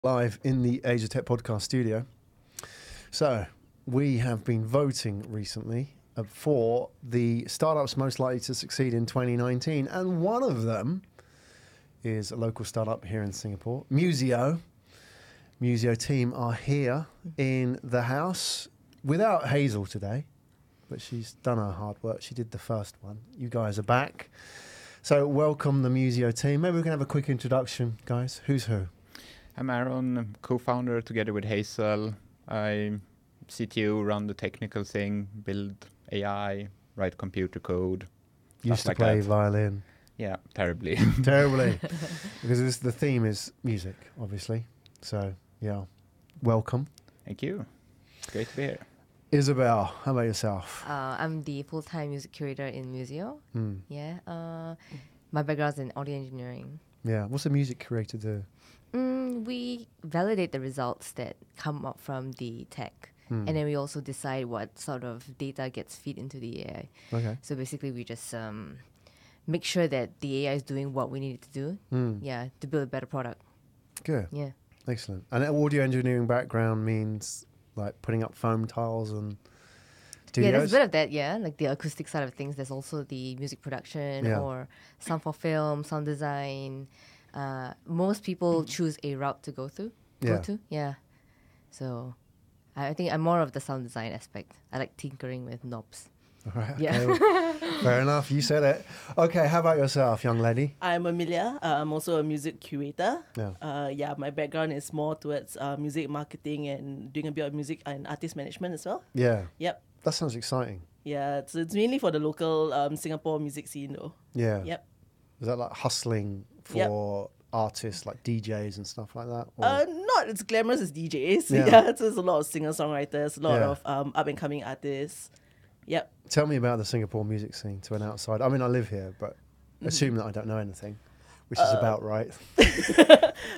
Live in the asiatechpodcast studio. So, we have been voting recently for the startups most likely to succeed in 2019, and one of them is a local startup here in Singapore, Musiio. Musiio team are here in the house without Hazel today, but she's done her hard work. She did the first one. You guys are back. So, welcome the Musiio team. Maybe we can have a quick introduction, guys. Who's who? I'm Aaron, co-founder together with Hazel. I CTO, run the technical thing, build AI, write computer code. Used to like play that. violin. Yeah, terribly. Terribly. Because the theme is music, obviously. So, yeah. Welcome. Thank you. Great to be here. Isabel, how about yourself? I'm the full-time music curator in Musiio. Yeah. My background's in audio engineering. Yeah. What's a music curator do? We validate the results that come up from the tech. And then we also decide what sort of data gets fed into the AI. Okay. So basically we just make sure that the AI is doing what we need it to do. Yeah, to build a better product. Good. Yeah. Excellent. And an audio engineering background means like putting up foam tiles and studios? Yeah, there's a bit of that, yeah. Like the acoustic side of things. There's also the music production or sound for film, sound design. Most people choose a route to go to. Yeah. So I think I'm more of the sound design aspect. I like tinkering with knobs. All right. Yeah. Okay, well, fair enough. You said it. Okay. How about yourself, young lady? I'm Amelia. I'm also a music curator. Yeah. My background is more towards music marketing and doing a bit of music and artist management as well. Yeah. Yep. That sounds exciting. Yeah, so it's mainly for the local Singapore music scene though. Yeah. Yep. Is that like hustling for artists like DJs and stuff like that? Or? Not as glamorous as DJs. Yeah. Yeah, so there's a lot of singer-songwriters, a lot Yeah. of up and coming artists. Yep. Tell me about the Singapore music scene to an outsider. I mean, I live here, but assume that I don't know anything, which is about right.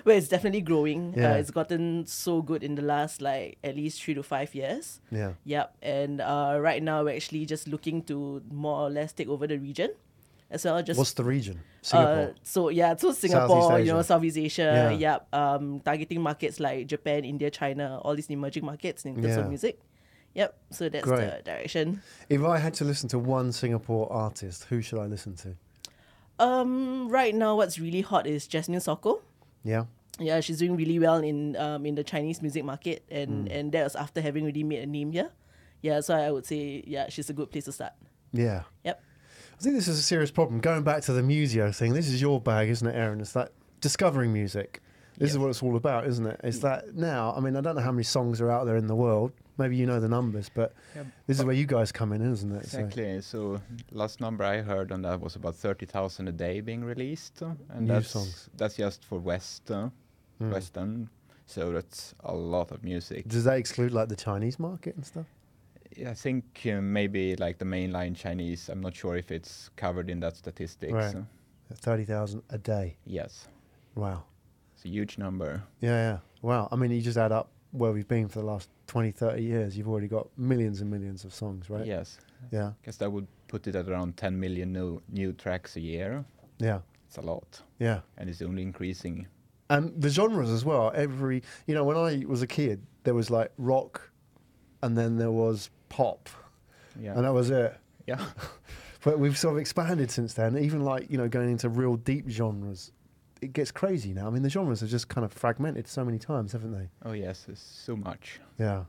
Well, it's definitely growing. Yeah. It's gotten so good in the last like at least 3 to 5 years. Yeah. Yep. And right now we're actually just looking to more or less take over the region as well. Just What's the region? Singapore. so Singapore, Asia. Southeast Asia. Yeah. Yep. Targeting markets like Japan, India, China, all these emerging markets in terms of music. Yep. So that's Great. the direction. If I had to listen to one Singapore artist, who should I listen to? Right now what's really hot is Jasmine Sokko. Yeah. Yeah, she's doing really well in the Chinese music market, and that was after having already made a name here. Yeah, so I would say she's a good place to start. Yeah. Yep. I think this is a serious problem. Going back to the Musiio thing, this is your bag, isn't it, Aaron? It's that discovering music. This is what it's all about, isn't it? It's that now, I mean, I don't know how many songs are out there in the world. Maybe you know the numbers, but this is where you guys come in, isn't it? Exactly. So last number I heard on that was about 30,000 a day being released. And New songs. That's just for Western. So that's a lot of music. Does that exclude like the Chinese market and stuff? I think maybe like the mainline Chinese. I'm not sure if it's covered in that statistics. Right. 30,000 a day. Yes. Wow. It's a huge number. Yeah. Wow. I mean, you just add up where we've been for the last 20, 30 years. You've already got millions and millions of songs, right? Yes. Yeah. I guess that would put it at around 10 million new tracks a year. Yeah. It's a lot. Yeah. And it's only increasing. And the genres as well. When I was a kid, there was like rock and then there was pop. Yeah. And that was it. Yeah. But we've sort of expanded since then, even like, going into real deep genres. It gets crazy now. I mean, the genres are just kind of fragmented so many times, haven't they? Oh, yes. It's so much. Yeah.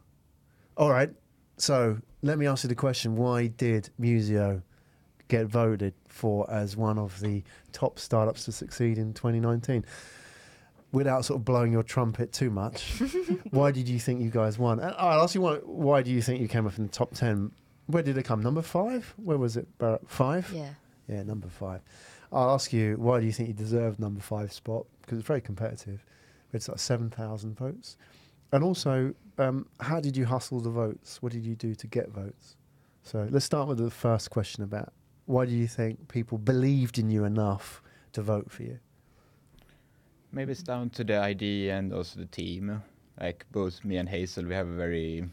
All right. So let me ask you the question. Why did Musiio get voted for as one of the top startups to succeed in 2019? Without sort of blowing your trumpet too much, why did you think you guys won? And I'll ask you one. Why do you think you came up in the top 10? Where did it come? Number 5? Where was it, Barrett? 5? Yeah. Yeah, number 5. I'll ask you, why do you think you deserved number 5 spot? Because it's very competitive. It's like 7,000 votes. And also, how did you hustle the votes? What did you do to get votes? So let's start with the first question about why do you think people believed in you enough to vote for you? Maybe it's down to the idea and also the team. Like both me and Hazel, we have a very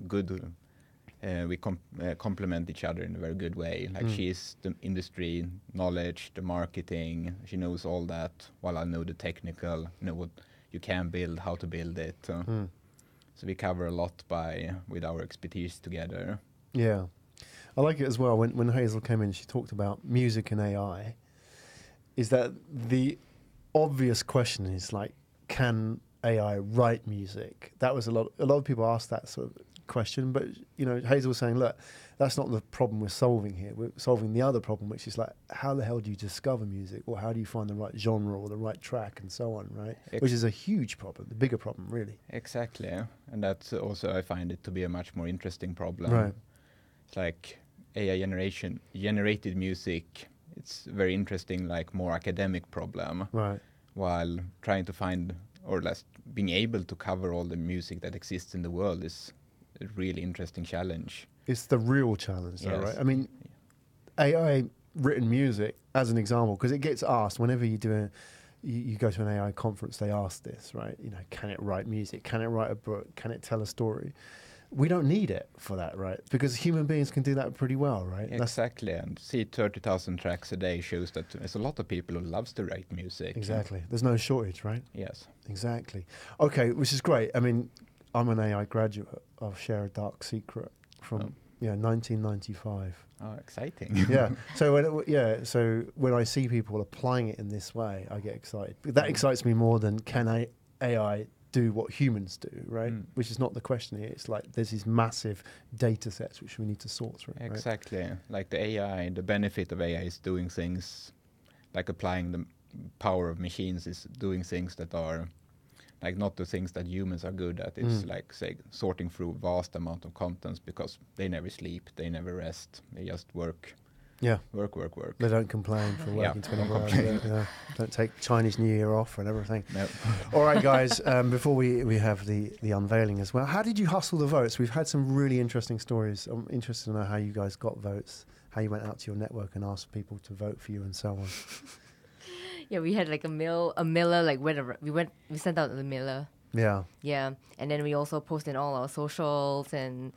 good. We complement each other in a very good way. Like she's the industry knowledge, the marketing. She knows all that, while I know the technical. you can build, how to build it. So we cover a lot with our expertise together. Yeah. I like it as well. When Hazel came in, she talked about music and AI. Is that the obvious question is like, can AI write music? That was a lot of people asked that sort of question, but Hazel was saying, look, that's not the problem we're solving here. We're solving the other problem, which is like, how the hell do you discover music, or how do you find the right genre or the right track and so on, right? Which is a huge problem, the bigger problem, really. Exactly, and that's also, I find it to be a much more interesting problem. Right. It's like AI generated music. It's very interesting, like more academic problem. Right. While trying to find, or less being able to cover all the music that exists in the world is a really interesting challenge. It's the real challenge, though, Yes. right? I mean, AI written music, as an example, because it gets asked whenever you go to an AI conference, they ask this, right? Can it write music? Can it write a book? Can it tell a story? We don't need it for that, right? Because human beings can do that pretty well, right? Exactly, and 30,000 tracks a day shows that there's a lot of people who loves to write music. Exactly. There's no shortage, right? Yes. Exactly. Okay, which is great. I mean, I'm an AI graduate. I'll share a dark secret from 1995. Oh, exciting. Yeah. So when I see people applying it in this way, I get excited. But that excites me more than can AI do what humans do, right? Which is not the question here. It's like there's these massive data sets which we need to sort through. Exactly. Right? Like the AI, the benefit of AI is doing things, like applying the power of machines is doing things that are like not the things that humans are good at. It's like, say, sorting through vast amount of contents because they never sleep, they never rest, they just work. Yeah. Work. They don't complain for working 24 hours. Yeah. Don't take Chinese New Year off and everything. No. All right, guys, before we have the unveiling as well, how did you hustle the votes? We've had some really interesting stories. I'm interested to know how you guys got votes, how you went out to your network and asked people to vote for you and so on. Yeah, we had like a mailer, like we sent out the mailer. Yeah. Yeah, and then we also posted all our socials, and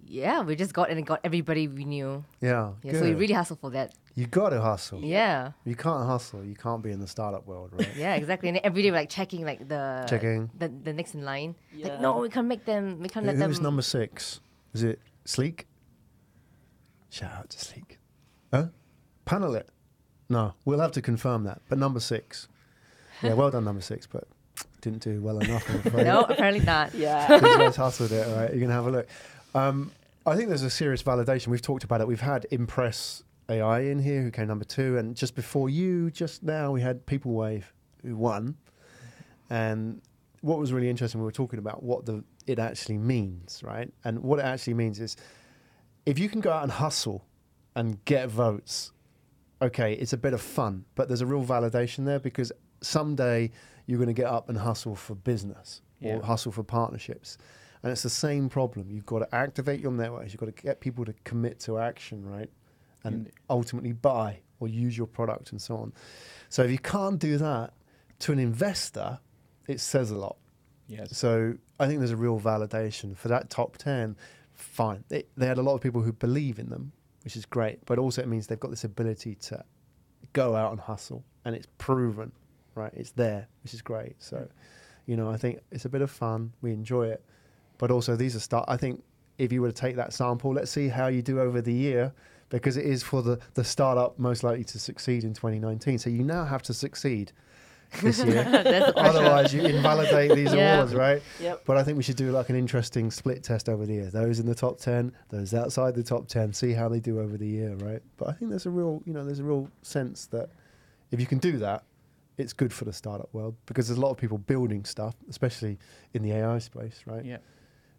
we just got everybody we knew. Yeah, so we really hustled for that. You got to hustle. Yeah. You can't hustle. You can't be in the startup world, right? Yeah, exactly. And every day we're like checking like the next in line. Yeah. Like, no, we can't make them. We can't let them. Who's number 6? Is it Sleek? Shout out to Sleek. Huh? Panel it. No, we'll have to confirm that. But number 6. Yeah, well done, number 6, but didn't do well enough, I'm afraid. No, apparently not. Yeah. You guys hustled it, all right? You're going to have a look. I think there's a serious validation. We've talked about it. We've had Impress AI in here, who came number 2. And just before you, just now, we had People Wave, who won. And what was really interesting, we were talking about what it actually means, right? And what it actually means is if you can go out and hustle and get votes, okay, it's a bit of fun, but there's a real validation there because someday you're going to get up and hustle for business or hustle for partnerships. And it's the same problem. You've got to activate your networks. You've got to get people to commit to action, right? And ultimately buy or use your product and so on. So if you can't do that to an investor, it says a lot. Yes. So I think there's a real validation for that top 10. Fine. They had a lot of people who believe in them, which is great. But also it means they've got this ability to go out and hustle. And it's proven, right? It's there, which is great. So, I think it's a bit of fun. We enjoy it. But also these are I think if you were to take that sample, let's see how you do over the year, because it is for the startup most likely to succeed in 2019. So you now have to succeed this year. Otherwise you invalidate these awards, right? Yep. But I think we should do like an interesting split test over the year. Those in the top 10, those outside the top 10, see how they do over the year, right? But I think there's a real sense that if you can do that, it's good for the startup world, because there's a lot of people building stuff, especially in the AI space, right? Yeah.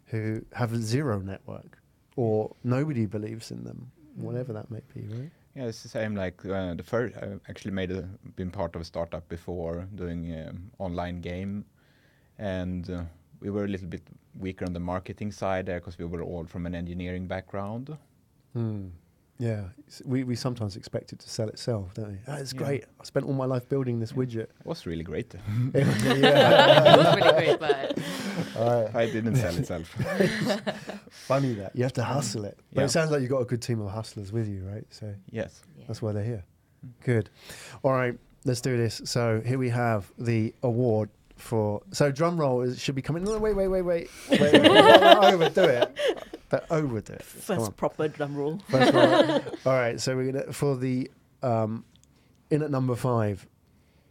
Who have zero network or nobody believes in them, whatever that may be, right? Yeah, it's the same. Like the first, I actually been part of a startup before doing online game, and we were a little bit weaker on the marketing side there because we were all from an engineering background. Yeah, we sometimes expect it to sell itself, don't we? It's great. I spent all my life building this widget. It was really great. It was really great, but Right. it didn't sell itself. Funny that you have to hustle it, but it sounds like you've got a good team of hustlers with you, right? So Yes. that's why they're here. Good. All right, let's do this. So here we have the award So drum roll should be coming. No, wait. Don't overdo it. Don't overdo it. Come on. First proper drum roll. First roll. All right. So we're gonna for the in at number 5,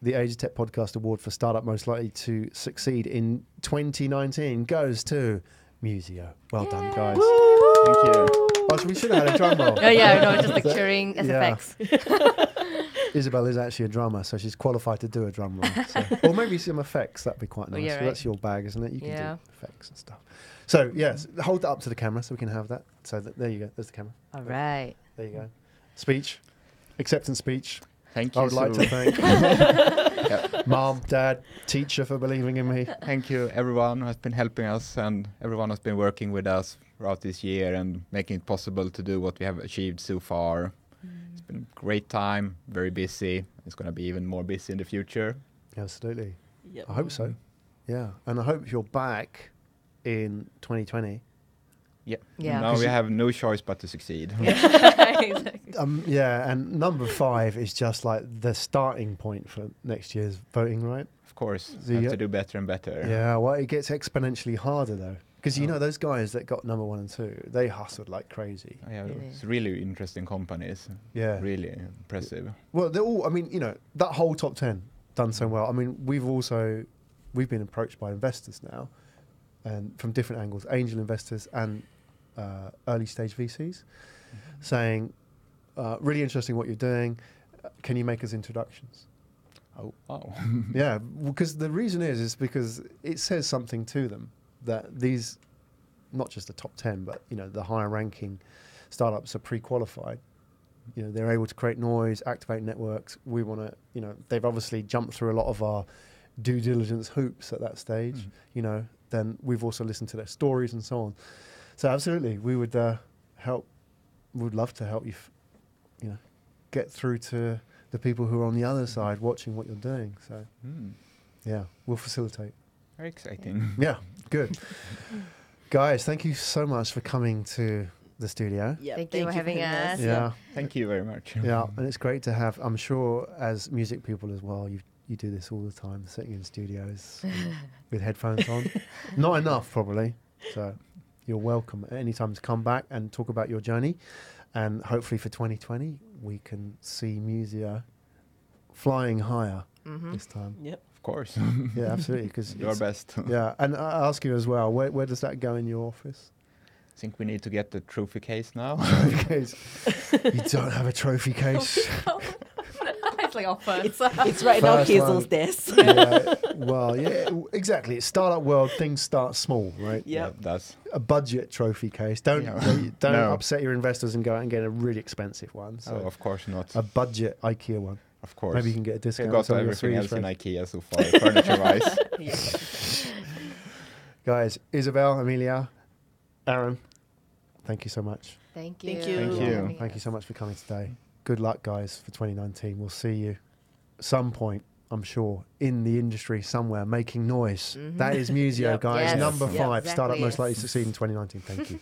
the Asiatech Podcast Award for Startup Most Likely to Succeed in 2019 goes to Musiio. Well done, guys. Thank you. Oh, so we should have had a drum roll. Oh yeah, no, just like cheering SFX. Isabel is actually a drummer, so she's qualified to do a drum roll. So. Or maybe some effects. That'd be quite nice. yeah, right. That's your bag, isn't it? You can Yeah. do effects and stuff. So yes, hold that up to the camera so we can have that. So there you go. There's the camera. All right. There you go. Speech, acceptance speech. Thank you. I would like to thank Mom, Dad, teacher for believing in me. Thank you, everyone who has been helping us and everyone who's been working with us throughout this year and making it possible to do what we have achieved so far. It's been a great time, very busy. It's going to be even more busy in the future. Absolutely. Yep. I hope so. Yeah. And I hope you're back in 2020. Yeah. Yeah. Now we have no choice but to succeed. Exactly. Yeah, and number 5 is just like the starting point for next year's voting, right? Of course, So we you have get- to do better and better. Yeah, well, it gets exponentially harder though. Because you know, those guys that got number 1 and 2, they hustled like crazy. Yeah, Really? it's really interesting companies. Yeah. Really impressive. Well, they're all, I mean, you know, that whole top 10 done so well. I mean, we've been approached by investors now and from different angles, angel investors and early stage VCs saying, really interesting what you're doing. Can you make us introductions? Oh, wow. Yeah, because the reason is because it says something to them that these, not just the top 10, but, you know, the higher ranking startups are pre-qualified. You know, they're able to create noise, activate networks. We want to, you know, they've obviously jumped through a lot of our due diligence hoops at that stage, you know, then we've also listened to their stories and so on. So absolutely, we would would love to help you, you know, get through to the people who are on the other side watching what you're doing. So yeah, we'll facilitate. Very exciting. Yeah, good. Guys, thank you so much for coming to the studio. Yep. Thank you for having us. Yeah, Thank you very much. yeah, and it's great to have, I'm sure as music people as well, you do this all the time, sitting in studios with headphones on. Not enough, probably. So you're welcome at any time to come back and talk about your journey. And hopefully for 2020, we can see Musiio flying higher this time. Yep. Of course. Yeah, absolutely. Because Do our best. yeah, and I ask you as well, where does that go in your office? I think we need to get the trophy case now. Because you don't have a trophy case. It's like our first. It's right now First Hazel's one. desk. Yeah, well, yeah, exactly. It's startup world. Things start small, right? Yep. That's A budget trophy case. Don't Yeah. don't No. upset your investors and go out and get a really expensive one. So of course not. a budget IKEA one. Of course. Maybe you can get a We discount. got on some of your everything Swedish else in friends. IKEA so far, furniture-wise. Yeah. Guys, Isabel, Amelia, Aaron, thank you so much. Thank you. Thank you. Thank for you. having Thank you us. so much for coming today. Good luck, guys, for 2019. We'll see you some point, I'm sure, in the industry somewhere making noise. That is Musiio, Yep. guys. Yes. Number Yep. 5, startup Exactly, most likely yes. to succeed in 2019. Thank you.